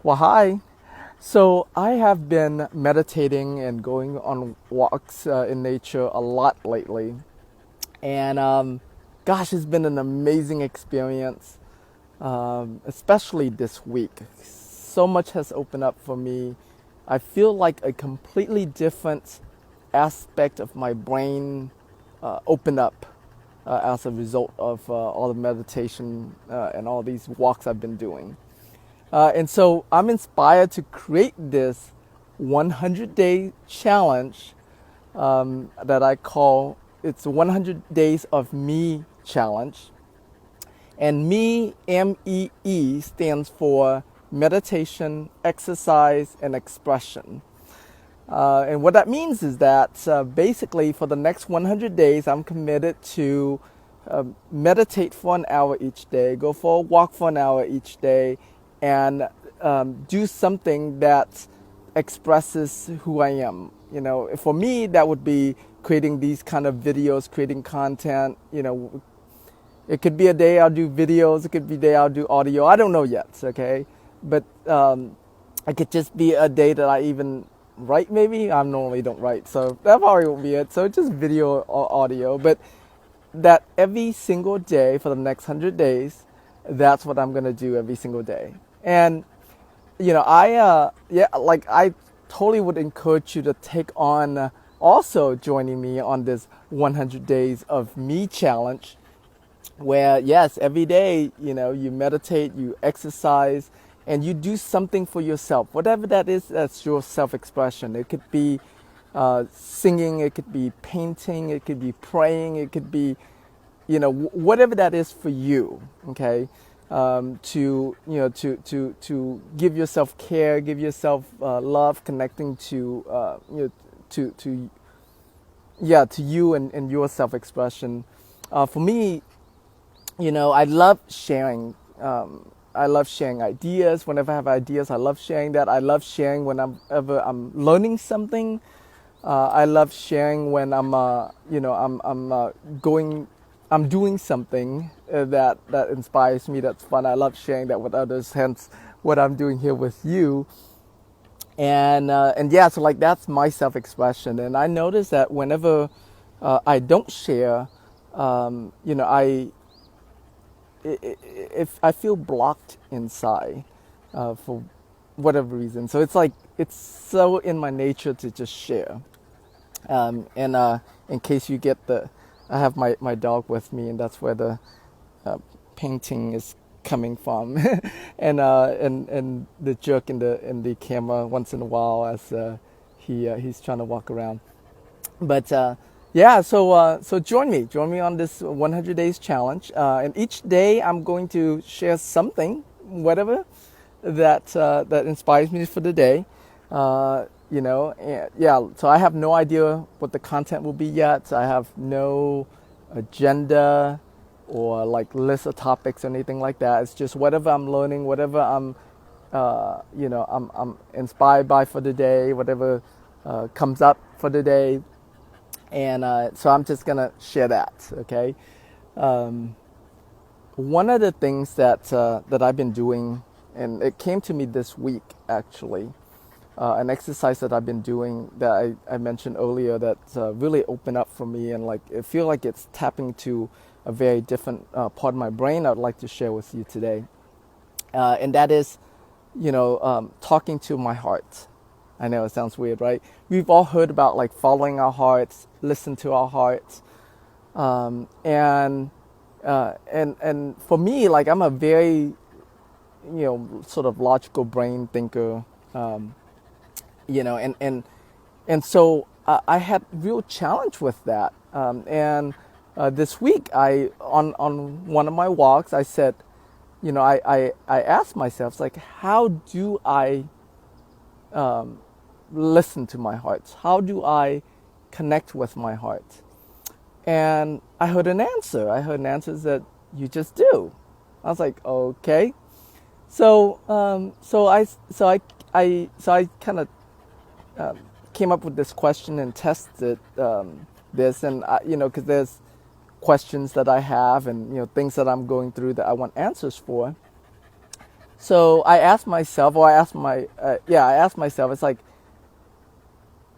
Well, hi. So I have been meditating and going on walks in nature a lot lately, and gosh, it's been an amazing experience, especially this week. So much has opened up for me. I feel like a completely different aspect of my brain opened up as a result of all the meditation and all these walks I've been doing. And so I'm inspired to create this 100-day challenge that I call it's 100 Days of Me challenge. And Me, MEE, stands for meditation, exercise, and expression. And what that means is that basically for the next 100 days, I'm committed to meditate for an hour each day, go for a walk for an hour each day, and do something that expresses who I am. You know, for me, that would be creating these kind of videos, creating content. You know, it could be a day I'll do videos, it could be a day I'll do audio. I don't know yet, okay? But it could just be a day that I even write, maybe. I normally don't write, so that probably won't be it. So just video or audio. But that every single day for the next 100 days, that's what I'm going to do every single day. And, you know, I totally would encourage you to take on also joining me on this 100 Days of Me challenge where yes, every day, you know, you meditate, you exercise, and you do something for yourself, whatever that is. That's your self-expression. It could be singing, it could be painting, it could be praying, it could be, you know, whatever that is for you. Okay, to to give yourself care, give yourself love, connecting to to you and your self-expression. For me, you know, I love sharing. I love sharing ideas. Whenever I have ideas, I love sharing that. I love sharing whenever I'm learning something. I love sharing when I'm doing something that inspires me. That's fun. I love sharing that with others. Hence, what I'm doing here with you. And yeah, so like that's my self-expression. And I notice that whenever I don't share, you know, if I feel blocked inside for whatever reason. So it's like it's so in my nature to just share. And in case you get I have my dog with me, and that's where the painting is coming from, and the jerk in the camera once in a while as he's trying to walk around. But yeah, so join me on this 100 days challenge, and each day I'm going to share something, whatever that inspires me for the day. You know, yeah. So I have no idea what the content will be yet. I have no agenda or like list of topics or anything like that. It's just whatever I'm learning, whatever I'm inspired by for the day, whatever comes up for the day. And so I'm just gonna share that. Okay. One of the things that I've been doing, and it came to me this week actually, an exercise that I've been doing that I mentioned earlier that really opened up for me, and like I feel like it's tapping to a very different part of my brain. I'd like to share with you today, and that is, you know, talking to my heart. I know it sounds weird, right? We've all heard about like following our hearts, listen to our hearts, and for me, like I'm a very, you know, sort of logical brain thinker, you know, and so I had real challenge with that. And this week, on one of my walks, I said, you know, I asked myself, like, how do I listen to my heart? How do I connect with my heart? And I heard an answer. I heard an answer that you just do. I was like, okay. So I kind of came up with this question and tested this, and you know, because there's questions that I have, and you know, things that I'm going through that I want answers for. So I asked myself, or I asked my, I asked myself, it's like,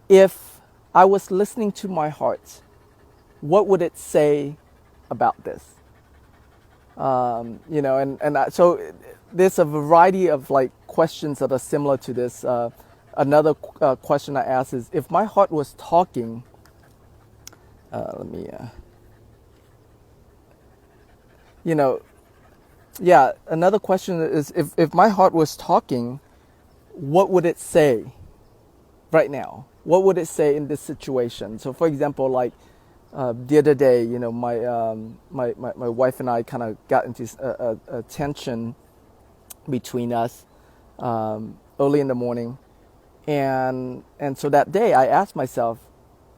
if I was listening to my heart, what would it say about this? So there's a variety of like questions that are similar to this. Another question I asked is, if my heart was talking, let me, you know, yeah, another question is, if my heart was talking, what would it say right now? What would it say in this situation? So, for example, like the other day, my wife and I kind of got into a tension between us early in the morning, and so that day I asked myself,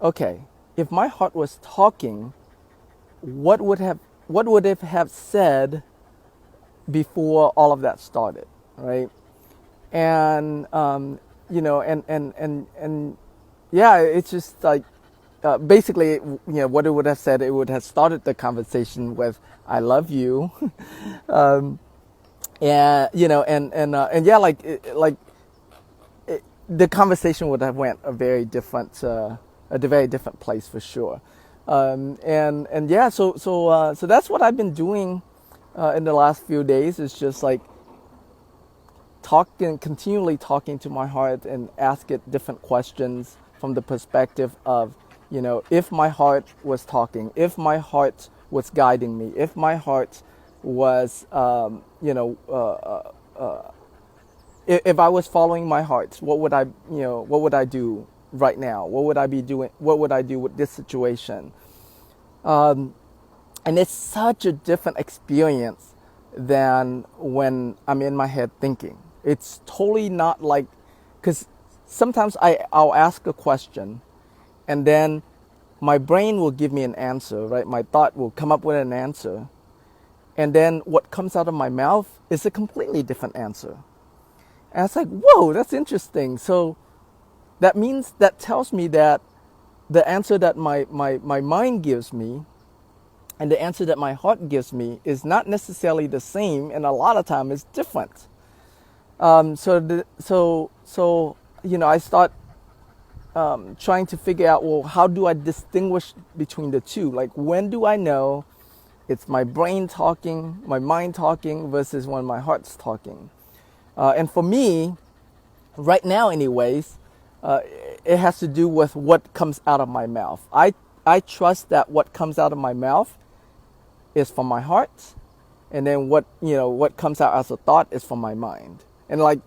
okay, if my heart was talking, what would have what would it have said before all of that started, right? And and yeah, it's just like basically, what it would have said, it would have started the conversation with "I love you," and and yeah, the conversation would have went a very different place for sure. And yeah, so that's what I've been doing in the last few days. Is just like continually talking to my heart and ask it different questions from the perspective of, if my heart was talking, if my heart was guiding me, if my heart was, if I was following my heart, what would I do right now? What would I be doing? What would I do with this situation? And it's such a different experience than when I'm in my head thinking. It's totally not like, because sometimes I'll ask a question and then my brain will give me an answer, right? My thought will come up with an answer. And then what comes out of my mouth is a completely different answer. And it's like, whoa, that's interesting. So that tells me that the answer that my mind gives me and the answer that my heart gives me is not necessarily the same, and a lot of time it's different. I start trying to figure out, well, how do I distinguish between the two? Like, when do I know it's my brain talking, my mind talking, versus when my heart's talking? And for me, right now anyways, it has to do with what comes out of my mouth. I trust that what comes out of my mouth is from my heart, and then what comes out as a thought is from my mind. And like,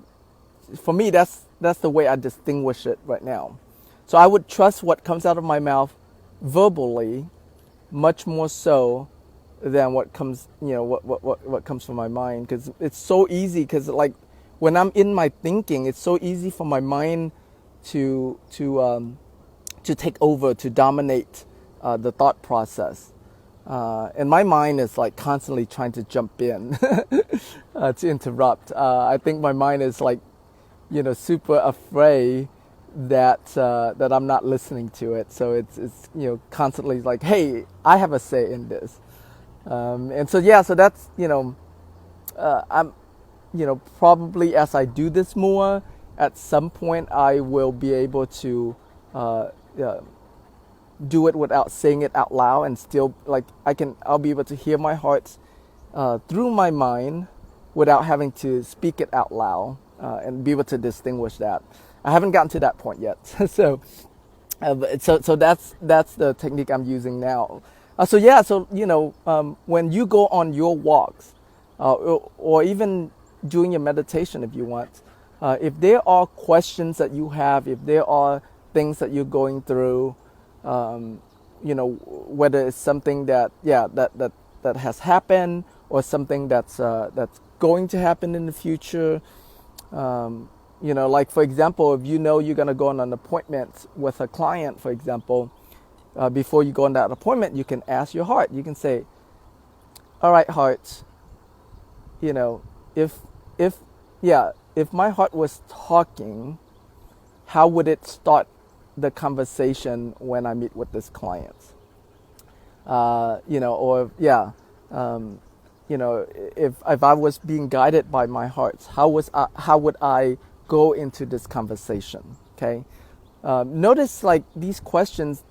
for me, that's the way I distinguish it right now. So I would trust what comes out of my mouth verbally much more so than what comes what comes from my mind, because it's so easy. Because like, when I'm in my thinking, it's so easy for my mind to take over, to dominate the thought process. And my mind is like constantly trying to jump in to interrupt. I think my mind is like, super afraid that I'm not listening to it. So it's constantly like, hey, I have a say in this. And so yeah, so that's I'm probably, as I do this more, at some point I will be able to do it without saying it out loud, and still like I'll be able to hear my heart through my mind without having to speak it out loud, and be able to distinguish that. I haven't gotten to that point yet. So that's the technique I'm using now. When you go on your walks, or even doing your meditation, if you want, if there are questions that you have, if there are things that you're going through, whether it's something that has happened, or something that's going to happen in the future. Like, for example, if you're going to go on an appointment with a client, for example, before you go on that appointment, you can ask your heart. You can say, all right, heart, if my heart was talking, how would it start the conversation when I meet with this client? if I was being guided by my heart, how would I go into this conversation? Okay. Notice like these questions,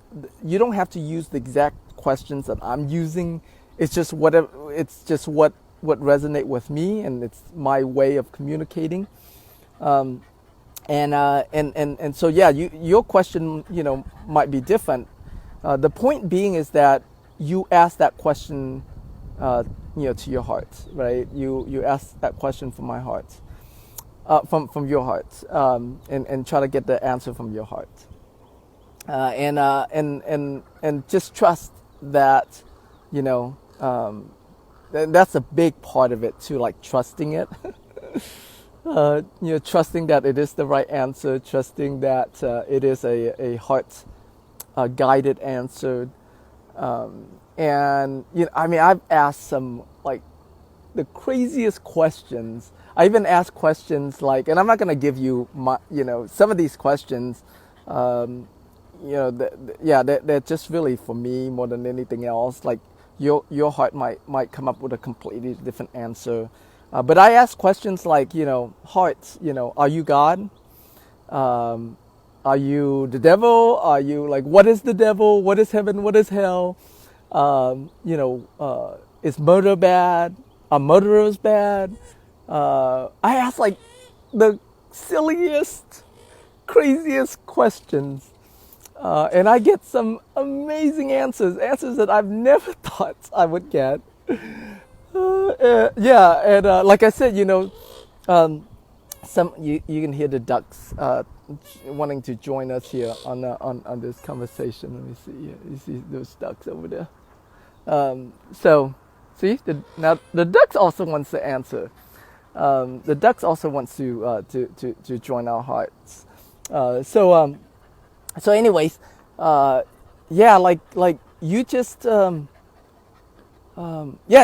you don't have to use the exact questions that I'm using. It's just whatever. It's just what resonate with me, and it's my way of communicating. Um, and so yeah, your question might be different. The point being is that you ask that question, uh, to your heart, right? You ask that question from my heart, from your heart, and try to get the answer from your heart, and just trust that, you know, and that's a big part of it too, like trusting it. Trusting that it is the right answer, trusting that it is a heart guided answer. And I mean, I've asked some like the craziest questions. I even asked questions like, and I'm not going to give you my, some of these questions. Um, they're just really for me more than anything else. Like your heart might come up with a completely different answer. But I ask questions like, heart, are you God? Um, are you the devil? Are you like, what is the devil? What is heaven? What is hell? Is murder bad? Are murderers bad? I ask like the silliest, craziest questions. And I get some amazing answers that I've never thought I would get. Yeah, and like I said, um, you can hear the ducks wanting to join us here on this conversation. Let me see. Yeah, you see those ducks over there. So, see, now the ducks also wants to answer. The ducks also wants to join our hearts. So anyways, yeah, like you just yeah,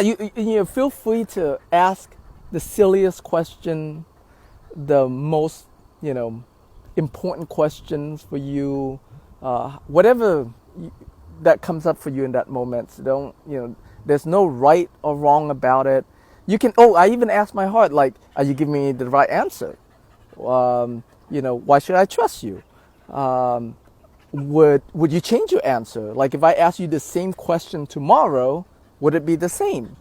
you feel free to ask the silliest question, the most important questions for you, whatever that comes up for you in that moment. So don't there's no right or wrong about it. You can. Oh, I even asked my heart, like, are you giving me the right answer? Why should I trust you? Um, would you change your answer? Like if I ask you the same question tomorrow, would it be the same?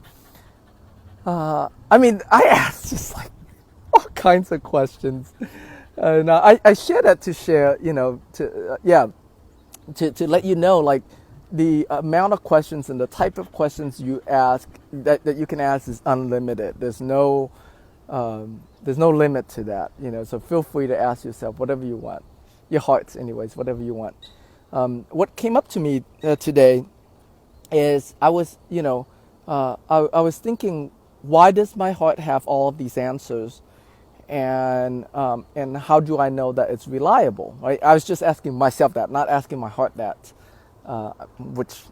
I mean, I asked just like all kinds of questions, and I share that to share, to let you know, like the amount of questions and the type of questions you ask that you can ask is unlimited. There's no limit to that, So feel free to ask yourself whatever you want, your hearts, anyways, whatever you want. What came up to me today is I was, I was thinking, why does my heart have all of these answers, and how do I know that it's reliable? Right? I was just asking myself that, not asking my heart that, which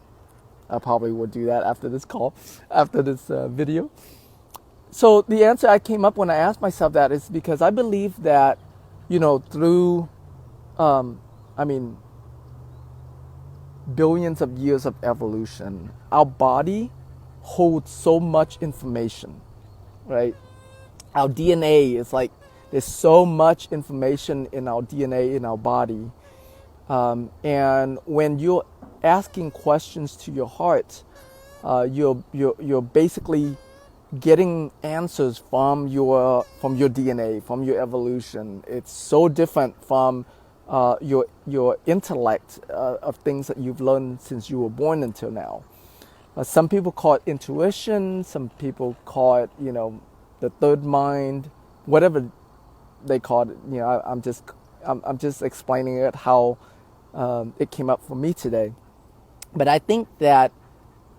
I probably would do that after this call, after this video. So the answer I came up when I asked myself that is because I believe that, through, I mean, billions of years of evolution, our body holds so much information, right? Our DNA is like, there's so much information in our DNA in our body. And when you're asking questions to your heart, you're basically getting answers from your DNA, from your evolution. It's so different from your intellect of things that you've learned since you were born until now. Some people call it intuition. Some people call it, the third mind, whatever they call it. I'm just explaining it how it came up for me today. But I think that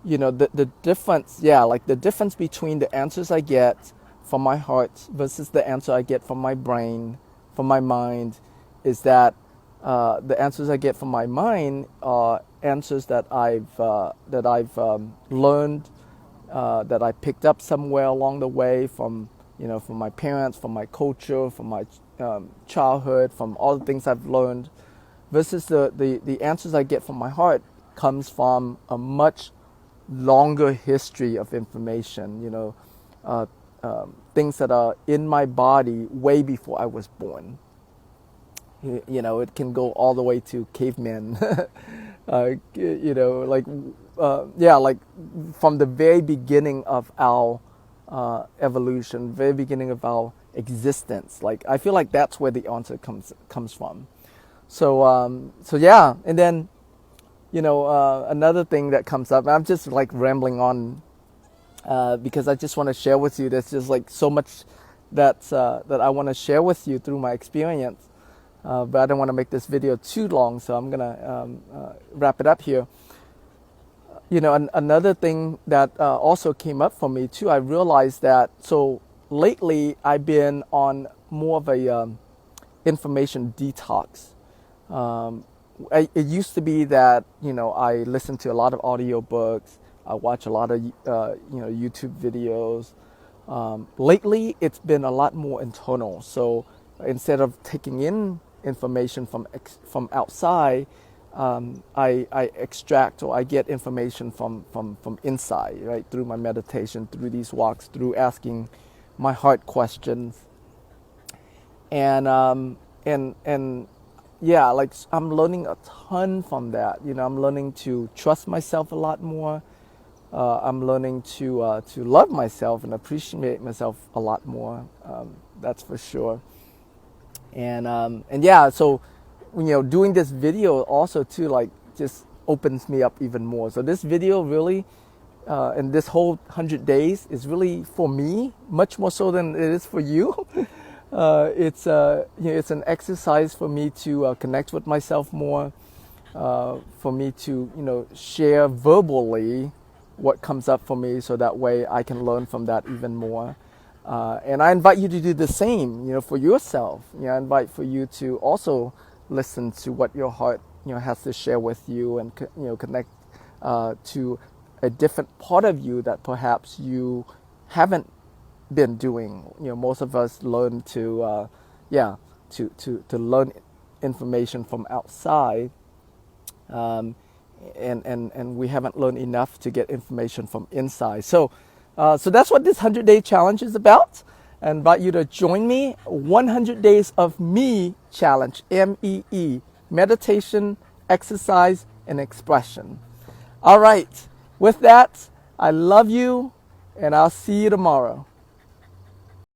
the difference, like the difference between the answers I get from my heart versus the answer I get from my brain, from my mind, is that the answers I get from my mind are answers that I've learned, that I picked up somewhere along the way from my parents, from my culture, from my childhood, from all the things I've learned, versus the answers I get from my heart comes from a much longer history of information, uh, things that are in my body way before I was born. It can go all the way to cavemen. Like from the very beginning of our evolution, very beginning of our existence. Like I feel like that's where the answer comes from. So yeah, and then another thing that comes up. I'm just like rambling on because I just want to share with you. There's just like so much that I want to share with you through my experience. But I don't want to make this video too long, so I'm gonna wrap it up here. Another thing that also came up for me too, I realized that so lately I've been on more of a information detox. It used to be that I listened to a lot of audiobooks, I watch a lot of YouTube videos. Lately, it's been a lot more internal. So instead of taking in information from outside, I extract or I get information from inside, right? Through my meditation, through these walks, through asking my heart questions, and yeah, like I'm learning a ton from that. I'm learning to trust myself a lot more. I'm learning to love myself and appreciate myself a lot more. That's for sure. And yeah, so doing this video also too, like just opens me up even more. So this video really, and this whole 100 days is really for me, much more so than it is for you. It's an exercise for me to connect with myself more, for me to share verbally what comes up for me, so that way I can learn from that even more. And I invite you to do the same, for yourself. I invite for you to also listen to what your heart, has to share with you, and connect to a different part of you that perhaps you haven't been doing. Most of us learn to learn information from outside, and we haven't learned enough to get information from inside. So that's what this 100-day challenge is about. I invite you to join me. 100 Days of Me challenge, MEE, meditation, exercise, and expression. All right. With that, I love you, and I'll see you tomorrow.